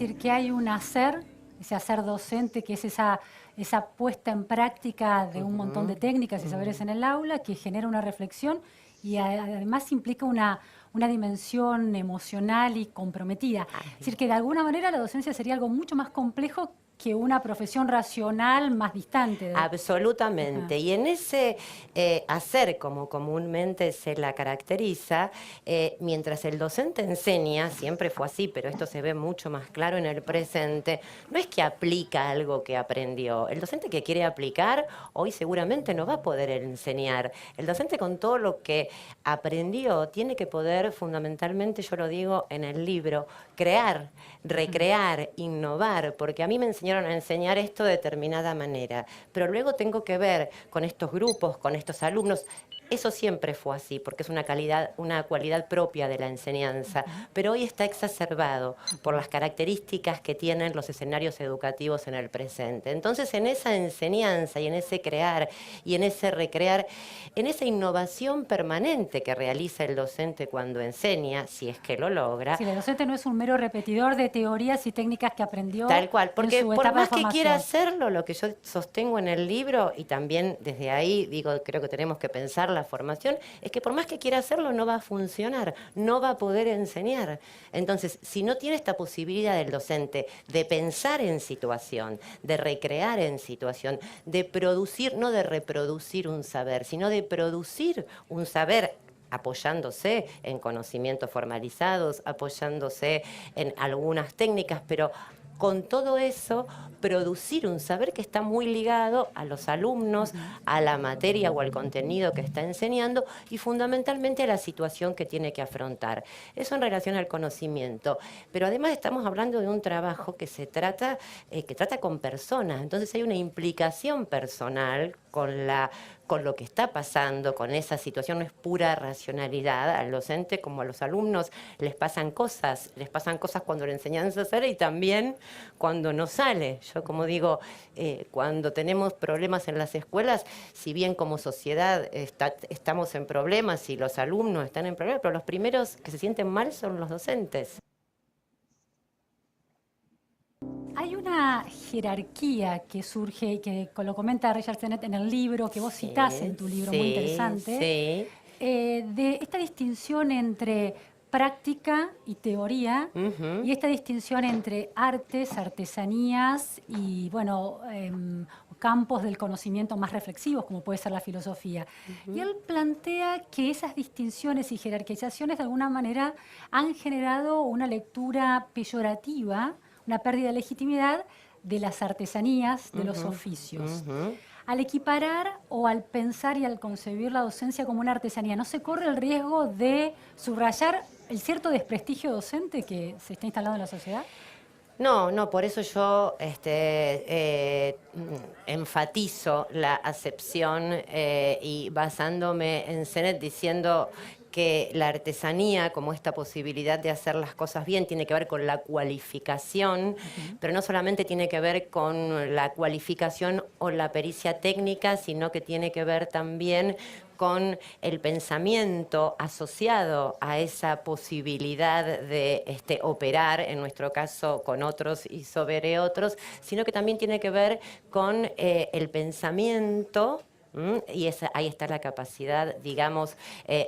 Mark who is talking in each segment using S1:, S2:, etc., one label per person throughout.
S1: decir, que hay un hacer, ese hacer docente, que es esa puesta en práctica de un montón de técnicas y saberes en el aula, que genera una reflexión y además implica una dimensión emocional y comprometida. Es decir, que de alguna manera la docencia sería algo mucho más complejo que una profesión racional más distante.
S2: Absolutamente.
S1: Ajá.
S2: Y en ese hacer, como comúnmente se la caracteriza, mientras el docente enseña, siempre fue así, pero esto se ve mucho más claro en el presente, no es que aplica algo que aprendió. El docente que quiere aplicar, hoy seguramente no va a poder enseñar. El docente con todo lo que aprendió, tiene que poder, fundamentalmente, yo lo digo en el libro, crear, recrear, innovar, porque a mí me enseñaron a enseñar esto de determinada manera, pero luego tengo que ver con estos grupos, con estos alumnos. Eso siempre fue así, porque es una cualidad propia de la enseñanza, pero hoy está exacerbado por las características que tienen los escenarios educativos en el presente. Entonces, en esa enseñanza y en ese crear y en ese recrear, en esa innovación permanente que realiza el docente cuando enseña, si es que lo logra.
S1: Sí, el docente no es un mero repetidor de teorías y técnicas que aprendió
S2: Tal cual,
S1: en
S2: porque
S1: su
S2: por
S1: etapa de
S2: más que quiera
S1: formación.
S2: hacerlo, lo que yo sostengo en el libro, y también desde ahí digo, creo que tenemos que pensar la formación, es que por más que quiera hacerlo no va a funcionar, no va a poder enseñar. Entonces, si no tiene esta posibilidad del docente de pensar en situación, de recrear en situación, de producir, no de reproducir un saber, sino de producir un saber apoyándose en conocimientos formalizados, apoyándose en algunas técnicas, pero con todo eso, producir un saber que está muy ligado a los alumnos, a la materia o al contenido que está enseñando y fundamentalmente a la situación que tiene que afrontar. Eso en relación al conocimiento. Pero además estamos hablando de un trabajo que trata con personas. Entonces hay una implicación personal con lo que está pasando, con esa situación. No es pura racionalidad. Al docente como a los alumnos les pasan cosas cuando la enseñanza sale y también cuando no sale. Yo, como digo, cuando tenemos problemas en las escuelas, si bien como sociedad estamos en problemas y los alumnos están en problemas, pero los primeros que se sienten mal son los docentes.
S1: Hay una jerarquía que surge y que lo comenta Richard Sennett en el libro, que vos citás en tu libro, muy
S2: Sí,
S1: interesante,
S2: sí.
S1: de esta distinción entre práctica y teoría, y esta distinción entre artes, artesanías y, bueno, campos del conocimiento más reflexivos, como puede ser la filosofía. Y él plantea que esas distinciones y jerarquizaciones de alguna manera han generado una lectura peyorativa, una pérdida de legitimidad de las artesanías, de los oficios. Al equiparar o al pensar y al concebir la docencia como una artesanía, ¿no se corre el riesgo de subrayar el cierto desprestigio docente que se está instalando en la sociedad?
S2: No, no, por eso yo enfatizo la acepción y basándome en Sennett diciendo que la artesanía, como esta posibilidad de hacer las cosas bien, tiene que ver con la cualificación, pero no solamente tiene que ver con la cualificación o la pericia técnica, sino que tiene que ver también con el pensamiento asociado a esa posibilidad de operar, en nuestro caso con otros y sobre otros, sino que también tiene que ver con el pensamiento. Y ahí está la capacidad, digamos,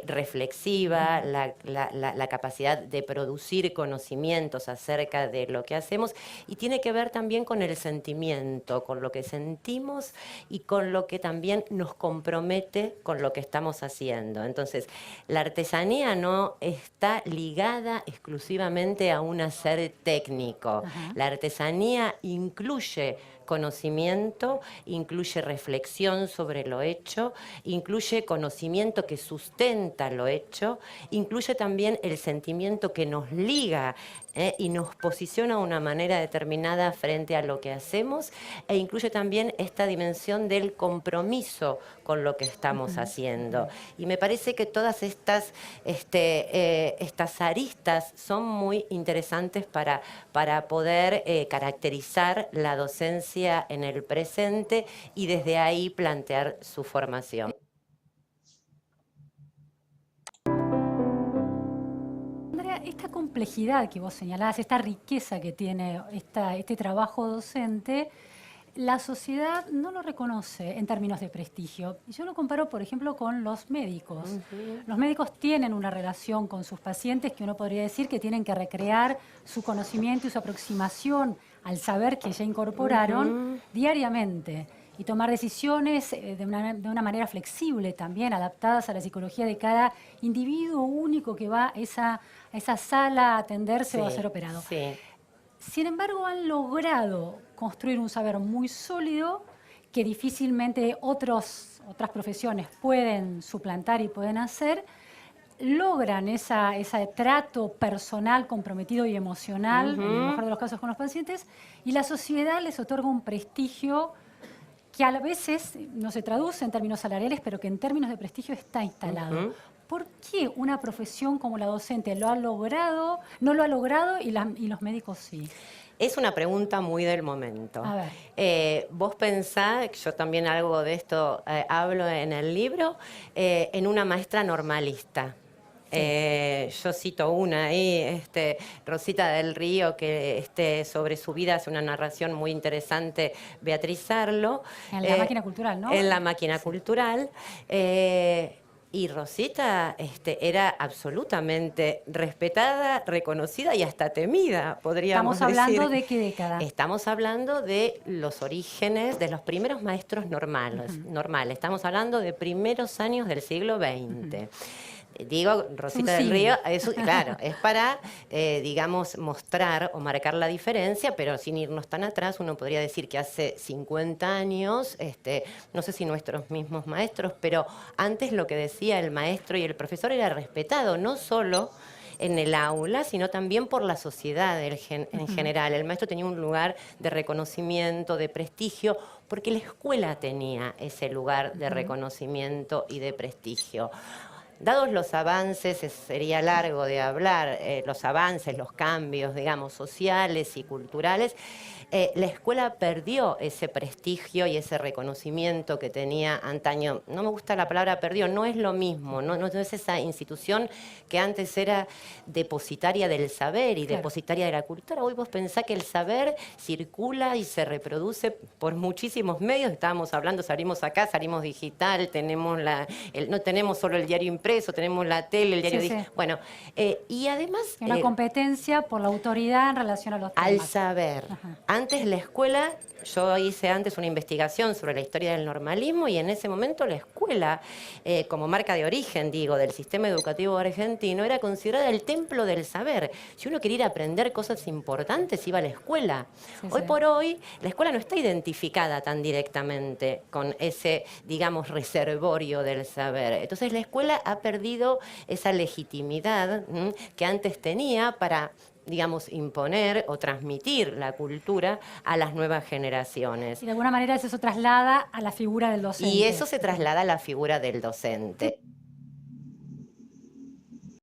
S2: reflexiva, la capacidad de producir conocimientos acerca de lo que hacemos, y tiene que ver también con el sentimiento, con lo que sentimos y con lo que también nos compromete con lo que estamos haciendo. Entonces, la artesanía no está ligada exclusivamente a un hacer técnico. La artesanía incluye conocimiento, incluye reflexión sobre lo hecho, incluye conocimiento que sustenta lo hecho, incluye también el sentimiento que nos liga y nos posiciona de una manera determinada frente a lo que hacemos, e incluye también esta dimensión del compromiso con lo que estamos haciendo. Y me parece que todas estas aristas son muy interesantes para poder caracterizar la docencia en el presente y desde ahí plantear su formación.
S1: Andrea, esta complejidad que vos señalás, esta riqueza que tiene este trabajo docente, la sociedad no lo reconoce en términos de prestigio. Y yo lo comparo, por ejemplo, con los médicos. Los médicos tienen una relación con sus pacientes que uno podría decir que tienen que recrear su conocimiento y su aproximación al saber que ya incorporaron diariamente y tomar decisiones de una manera flexible también, adaptadas a la psicología de cada individuo único que va a esa sala a atenderse o a ser operado.
S2: Sí.
S1: Sin embargo, han logrado construir un saber muy sólido que difícilmente otras profesiones pueden suplantar y pueden hacer. Logran ese trato personal, comprometido y emocional, en el mejor de los casos con los pacientes, y la sociedad les otorga un prestigio que a veces no se traduce en términos salariales, pero que en términos de prestigio está instalado. ¿Por qué una profesión como la docente lo ha logrado, no lo ha logrado y los médicos sí?
S2: Es una pregunta muy del momento.
S1: A ver.
S2: Vos pensás, yo también algo de esto hablo en el libro, en una maestra normalista. Yo cito una ahí, Rosita del Río, que sobre su vida hace una narración muy interesante, Beatriz Arlo.
S1: En la máquina cultural, ¿no?
S2: En la máquina cultural. Y Rosita era absolutamente respetada, reconocida y hasta temida, podríamos decir.
S1: ¿Estamos hablando de qué década?
S2: Estamos hablando de los orígenes de los primeros maestros normales. Estamos hablando de primeros años del siglo XX. Digo, Rosita del Río, eso, claro, es para, digamos, mostrar o marcar la diferencia, pero sin irnos tan atrás, uno podría decir que hace 50 años, no sé si nuestros mismos maestros, pero antes lo que decía el maestro y el profesor era respetado, no solo en el aula, sino también por la sociedad en general. El maestro tenía un lugar de reconocimiento, de prestigio, porque la escuela tenía ese lugar de reconocimiento y de prestigio. Dados los avances, sería largo de hablar, los avances, los cambios, digamos, sociales y culturales, la escuela perdió ese prestigio y ese reconocimiento que tenía antaño. No me gusta la palabra perdió, no es lo mismo, no es esa institución que antes era depositaria del saber y depositaria de la cultura. Hoy vos pensás que el saber circula y se reproduce por muchísimos medios. Estábamos hablando, salimos acá, salimos digital, tenemos no tenemos solo el diario impreso, tenemos la tele, el diario digital. Bueno, y además...
S1: Una competencia por la autoridad en relación a los temas.
S2: Al saber. Antes la escuela, yo hice antes una investigación sobre la historia del normalismo y en ese momento la escuela, como marca de origen, digo, del sistema educativo argentino, era considerada el templo del saber. Si uno quería ir a aprender cosas importantes, iba a la escuela. Hoy por hoy, la escuela no está identificada tan directamente con ese, digamos, reservorio del saber. Entonces la escuela ha perdido esa legitimidad que antes tenía para, digamos, imponer o transmitir la cultura a las nuevas generaciones.
S1: Y de alguna manera eso traslada a la figura del docente.
S2: Y eso se traslada a la figura del docente.